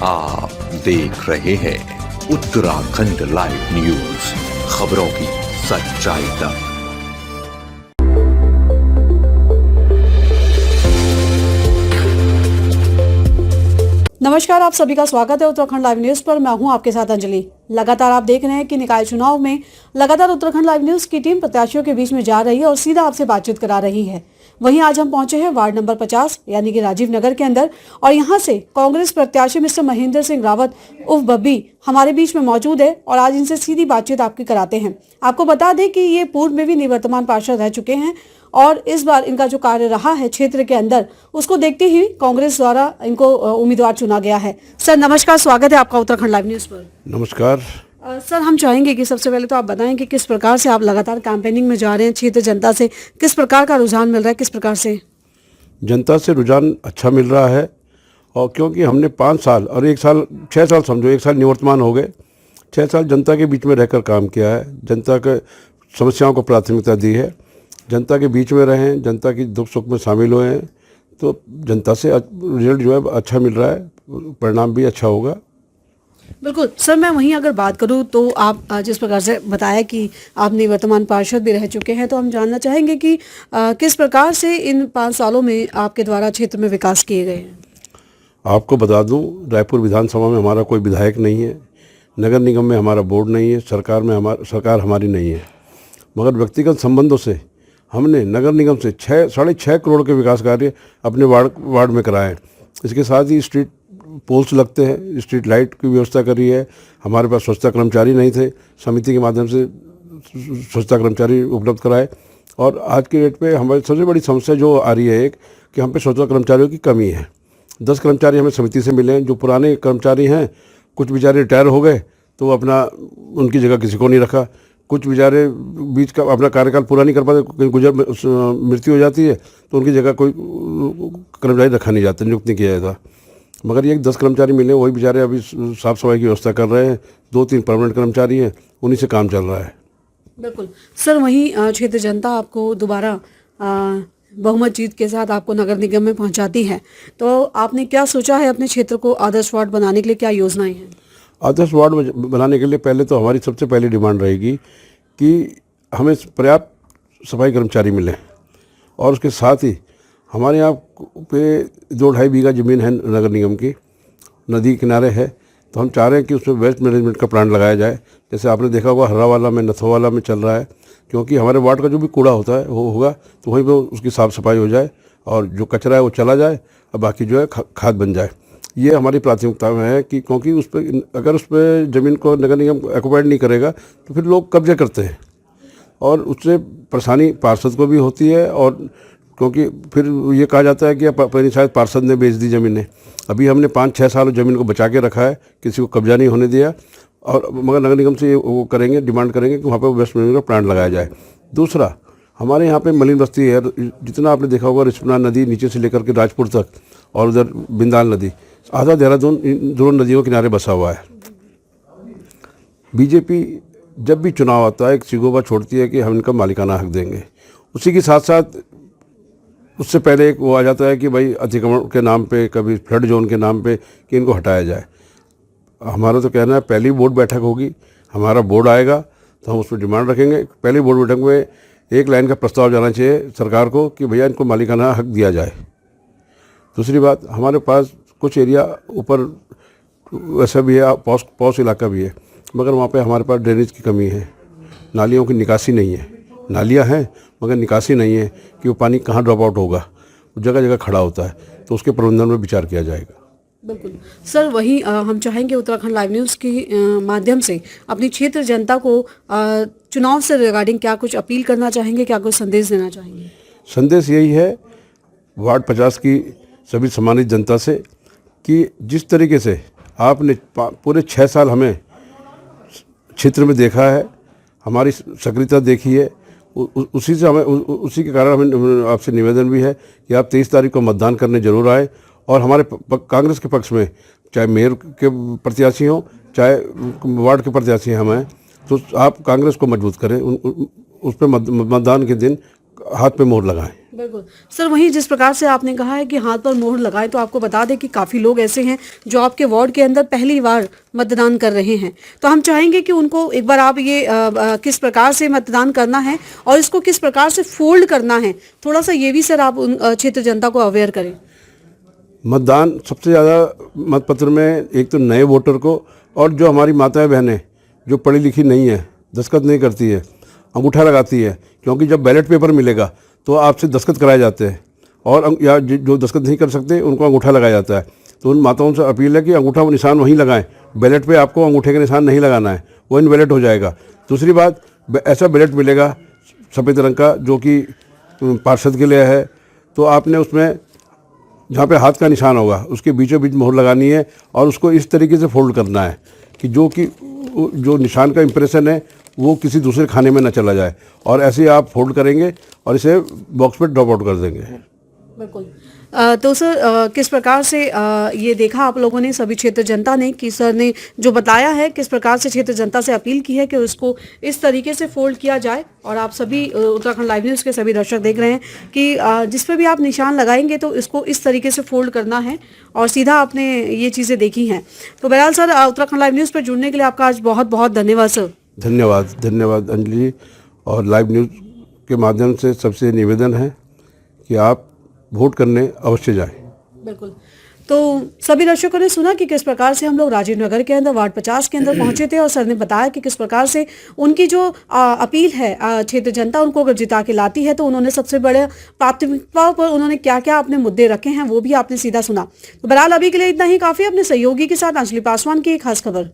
आप देख रहे हैं उत्तराखंड लाइव न्यूज, खबरों की सच्चाई तक। नमस्कार, आप सभी का स्वागत है उत्तराखंड लाइव न्यूज पर। मैं हूं आपके साथ अंजलि। लगातार आप देख रहे हैं कि निकाय चुनाव में लगातार उत्तराखंड लाइव न्यूज की टीम प्रत्याशियों के बीच में जा रही है और सीधा आपसे बातचीत करा रही है। वहीं आज हम पहुंचे हैं वार्ड नंबर 50 यानी कि राजीव नगर के अंदर, और यहां से कांग्रेस प्रत्याशी मिस्टर महेंद्र सिंह रावत उर्फ बब्बी हमारे बीच में मौजूद है और आज इनसे सीधी बातचीत आपकी कराते हैं। आपको बता दें कि ये पूर्व में भी निवर्तमान पार्षद रह चुके हैं और इस बार इनका जो कार्य रहा है क्षेत्र के अंदर, उसको देखते ही कांग्रेस द्वारा इनको उम्मीदवार चुना गया है। सर नमस्कार, स्वागत है आपका उत्तराखंड लाइव न्यूज पर। नमस्कार। सर हम चाहेंगे कि सबसे पहले तो आप बताएं कि किस प्रकार से आप लगातार कैंपेनिंग में जा रहे हैं, क्षेत्र जनता से किस प्रकार का रुझान मिल रहा है, किस प्रकार से? जनता से रुझान अच्छा मिल रहा है, और क्योंकि हमने 5 साल और 1 साल 6 साल समझो, 1 साल निवर्तमान हो गए, 6 साल जनता के बीच में रहकर काम किया है, जनता के समस्याओं को प्राथमिकता दी है, जनता के बीच में रहे हैं, जनता की दुख सुख में शामिल हुए हैं, तो जनता से रिजल्ट जो है अच्छा मिल रहा है, परिणाम भी अच्छा होगा। बिल्कुल सर, मैं वहीं अगर बात करूं तो आप जिस प्रकार से बताया कि आप निवर्तमान पार्षद भी रह चुके हैं, तो हम जानना चाहेंगे कि किस प्रकार से इन 5 सालों में आपके द्वारा क्षेत्र में विकास किए गए हैं। आपको बता दूं, रायपुर विधानसभा में हमारा कोई विधायक नहीं है, नगर निगम में हमारा बोर्ड नहीं है, सरकार हमारी नहीं है, मगर व्यक्तिगत संबंधों से हमने नगर निगम से 6.5 करोड़ के विकास कार्य अपने वार्ड में कराए। इसके साथ ही स्ट्रीट पोल्स लगते हैं, स्ट्रीट लाइट की व्यवस्था करी है। हमारे पास स्वच्छता कर्मचारी नहीं थे, समिति के माध्यम से स्वच्छता कर्मचारी उपलब्ध कराए। और आज के डेट पे हमारी सबसे बड़ी समस्या जो आ रही है कि हम पे स्वच्छता कर्मचारियों की कमी है। 10 कर्मचारी हमें समिति से मिले हैं। जो पुराने कर्मचारी हैं, कुछ बेचारे रिटायर हो गए तो अपना उनकी जगह किसी को नहीं रखा, कुछ बेचारे बीच का अपना कार्यकाल पूरा नहीं कर पाते, मृत्यु हो जाती है तो उनकी जगह कोई कर्मचारी रखा नहीं जाता, नियुक्त नहीं किया जाता। मगर ये 10 कर्मचारी मिले, वही बेचारे अभी साफ़ सफाई की व्यवस्था कर रहे हैं। 2-3 परमानेंट कर्मचारी हैं, उन्हीं से काम चल रहा है। बिल्कुल सर, वहीं क्षेत्र जनता आपको दोबारा बहुमत जीत के साथ आपको नगर निगम में पहुंचाती है, तो आपने क्या सोचा है अपने क्षेत्र को आदर्श वार्ड बनाने के लिए, क्या योजनाएं हैं? आदर्श वार्ड बनाने के लिए पहले तो हमारी सबसे पहली डिमांड रहेगी कि हमें पर्याप्त सफाई कर्मचारी मिलें, और उसके साथ ही हमारे यहाँ पे 2-2.5 बीघा ज़मीन है नगर निगम की, नदी किनारे है, तो हम चाह रहे हैं कि उसमें वेस्ट मैनेजमेंट का प्लांट लगाया जाए। जैसे आपने देखा होगा हर्रावाला में, नथोवाला में चल रहा है, क्योंकि हमारे वार्ड का जो भी कूड़ा होता है वो होगा तो वहीं पर उसकी साफ़ सफाई हो जाए और जो कचरा है वो चला जाए और बाकी जो है खाद बन जाए। ये हमारी प्राथमिकता में है कि क्योंकि अगर उस पर ज़मीन को नगर निगम ऑक्युपाइड नहीं करेगा तो फिर लोग कब्जे करते हैं और उससे परेशानी पार्षद को भी होती है, और क्योंकि फिर ये कहा जाता है कि पहले शायद पार्षद ने बेच दी ज़मीनें। अभी हमने 5-6 साल ज़मीन को बचा के रखा है, किसी को कब्जा नहीं होने दिया, और मगर नगर निगम से वो करेंगे, डिमांड करेंगे कि वहाँ पर वेस्ट मैनेजमेंट का प्लांट लगाया जाए। दूसरा, हमारे यहाँ पे मलिन बस्ती है, जितना आपने देखा होगा रिस्पना नदी नीचे से लेकर के राजपुर तक, और उधर बिंदाल नदी, आधा देहरादून इन दोनों नदियों के किनारे बसा हुआ है। बीजेपी जब भी चुनाव आता है एक सिगोबा छोड़ती है कि हम इनका मालिकाना हक देंगे, उसी के साथ साथ उससे पहले एक वो आ जाता है कि भाई अतिक्रमण के नाम पे, कभी फ्लड जोन के नाम पे कि इनको हटाया जाए। हमारा तो कहना है पहली बोर्ड बैठक होगी, हमारा बोर्ड आएगा तो हम उस पर डिमांड रखेंगे। पहली बोर्ड बैठक में एक लाइन का प्रस्ताव जाना चाहिए सरकार को कि भैया इनको मालिकाना हक दिया जाए। दूसरी बात, हमारे पास कुछ एरिया ऊपर वैसा भी है, पॉश इलाका भी है, मगर वहाँ पे हमारे पास ड्रेनेज की कमी है, नालियों की निकासी नहीं है। नालियाँ हैं मगर निकासी नहीं है कि वो पानी कहाँ ड्रॉप आउट होगा, वो जगह जगह खड़ा होता है, तो उसके प्रबंधन में विचार किया जाएगा। बिल्कुल सर, वहीं हम चाहेंगे उत्तराखंड लाइव न्यूज़ की माध्यम से अपनी क्षेत्र जनता को चुनाव से रिगार्डिंग क्या कुछ अपील करना चाहेंगे, क्या कुछ संदेश देना चाहेंगे? संदेश यही है वार्ड 50 की सभी सम्मानित जनता से कि जिस तरीके से आपने पूरे 6 साल हमें क्षेत्र में देखा है, हमारी सक्रियता देखी है, उसी के कारण हमें आपसे निवेदन भी है कि आप 23 तारीख को मतदान करने जरूर आए, और हमारे कांग्रेस के पक्ष में चाहे मेयर के प्रत्याशी हों चाहे वार्ड के प्रत्याशी हम हैं, तो आप कांग्रेस को मजबूत करें, उस पर मतदान के दिन हाथ पे मोहर लगाएं। बिल्कुल सर, वहीं जिस प्रकार से आपने कहा है कि हाथ पर मोहर लगाए, तो आपको बता दें कि काफ़ी लोग ऐसे हैं जो आपके वार्ड के अंदर पहली बार मतदान कर रहे हैं, तो हम चाहेंगे कि उनको एक बार आप ये किस प्रकार से मतदान करना है और इसको किस प्रकार से फोल्ड करना है, थोड़ा सा ये भी सर आप उन क्षेत्र जनता को अवेयर करें। मतदान सबसे ज़्यादा मतपत्र में एक तो नए वोटर को, और जो हमारी माताएं बहनें जो पढ़ी लिखी नहीं है, दस्तखत नहीं करती है, अंगूठा लगाती है, क्योंकि जब बैलेट पेपर मिलेगा तो आपसे दस्तखत कराए जाते हैं, और या जो दस्तखत नहीं कर सकते उनको अंगूठा लगाया जाता है। तो उन माताओं से अपील है कि अंगूठा वो निशान वहीं लगाएं, बैलेट पे आपको अंगूठे का निशान नहीं लगाना है, वो इनवैलिड हो जाएगा। दूसरी बात, ऐसा बैलेट मिलेगा सफ़ेद रंग का जो कि पार्षद के लिए है, तो आपने उसमें जहाँ पे हाथ का निशान होगा उसके बीचों बीच मोहर लगानी है, और उसको इस तरीके से फोल्ड करना है कि जो निशान का इम्प्रेशन है वो किसी दूसरे खाने में न चला जाए, और ऐसे आप फोल्ड करेंगे और इसे बॉक्स पे ड्रॉप आउट कर देंगे। बिल्कुल। तो सर किस प्रकार से ये देखा आप लोगों ने, सभी क्षेत्र जनता ने, कि सर ने जो बताया है किस प्रकार से क्षेत्र जनता से अपील की है कि उसको इस तरीके से फोल्ड किया जाए, और आप सभी उत्तराखंड लाइव न्यूज़ के सभी दर्शक देख रहे हैं कि जिस पे भी आप निशान लगाएंगे तो इसको इस तरीके से फोल्ड करना है, और सीधा आपने ये चीज़ें देखी हैं। तो बहरहाल सर, उत्तराखंड लाइव न्यूज़ पर जुड़ने के लिए आपका आज बहुत बहुत धन्यवाद सर। धन्यवाद अंजलि, और लाइव न्यूज़ के माध्यम से सबसे निवेदन है कि आप वोट करने अवश्य जाएं। बिल्कुल। तो सभी दर्शकों ने सुना कि किस प्रकार से हम लोग राजीव नगर के अंदर वार्ड 50 के अंदर पहुंचे थे, और सर ने बताया कि किस प्रकार से उनकी जो अपील है, क्षेत्र जनता उनको अगर जिता के लाती है तो उन्होंने सबसे बड़े प्राथमिकताओं पर उन्होंने क्या क्या अपने मुद्दे रखे हैं वो भी आपने सीधा सुना। तो बहरहाल अभी के लिए इतना ही काफ़ी। अपने सहयोगी के साथ अंजलि पासवान की एक खास खबर।